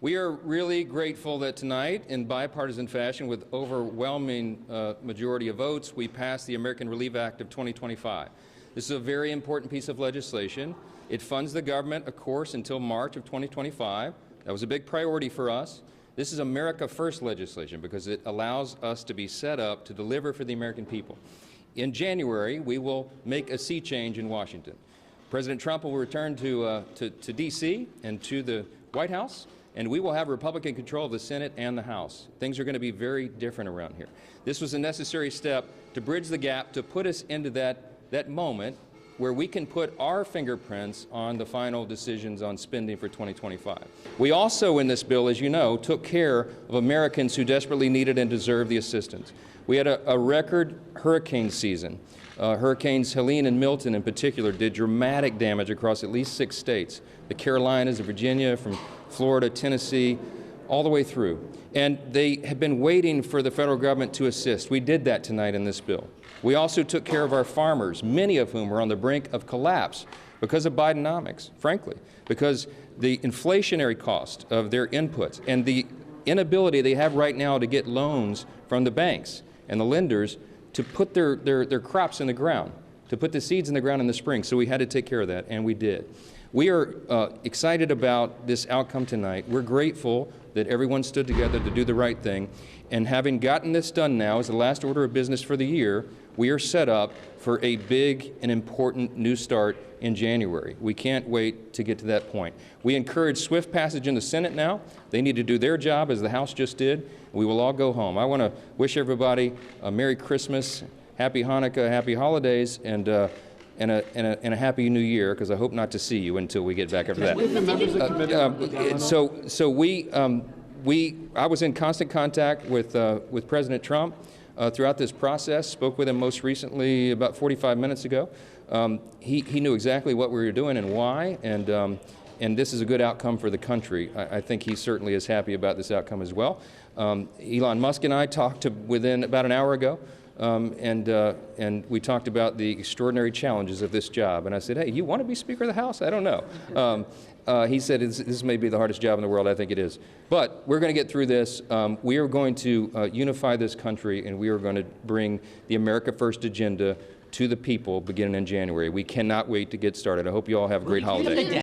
We are really grateful that tonight, in bipartisan fashion, with overwhelming majority of votes, we passed the American Relief Act of 2025. This is a very important piece of legislation. It funds the government, of course, until March of 2025. That was a big priority for us. This is America First legislation because it allows us to be set up to deliver for the American people. In January, we will make a sea change in Washington. President Trump will return to D.C. and to the White House, and we will have Republican control of the Senate and the House. Things are going to be very different around here. This was a necessary step to bridge the gap, to put us into that moment where we can put our fingerprints on the final decisions on spending for 2025. We also, in this bill, as you know, took care of Americans who desperately needed and deserved the assistance. We had a record hurricane season. Hurricanes Helene and Milton in particular did dramatic damage across at least 6 states. The Carolinas, Virginia, from Florida, Tennessee, all the way through. And they have been waiting for the federal government to assist. We did that tonight in this bill. We also took care of our farmers, many of whom were on the brink of collapse because of Bidenomics, frankly, because the inflationary cost of their inputs and the inability they have right now to get loans from the banks and the lenders to put their crops in the ground, to put the seeds in the ground in the spring. So we had to take care of that, and we did. We are excited about this outcome tonight. We're grateful that everyone stood together to do the right thing. And having gotten this done now as the last order of business for the year, we are set up for a big and important new start in January. We can't wait to get to that point. We encourage swift passage in the Senate now. They need to do their job as the House just did. We will all go home. I want to wish everybody a Merry Christmas, Happy Hanukkah, Happy Holidays, and a Happy New Year, because I hope not to see you until we get back after that. I was in constant contact with President Trump throughout this process, spoke with him most recently about 45 minutes ago. He knew exactly what we were doing and why, and this is a good outcome for the country. I think he certainly is happy about this outcome as well. Elon Musk and I talked within about an hour ago. And we talked about the extraordinary challenges of this job. And I said, hey, you want to be Speaker of the House? I don't know. He said, this may be the hardest job in the world. I think it is. But we're going to get through this. We are going to unify this country, and we are going to bring the America First agenda to the people beginning in January. We cannot wait to get started. I hope you all have a great holiday.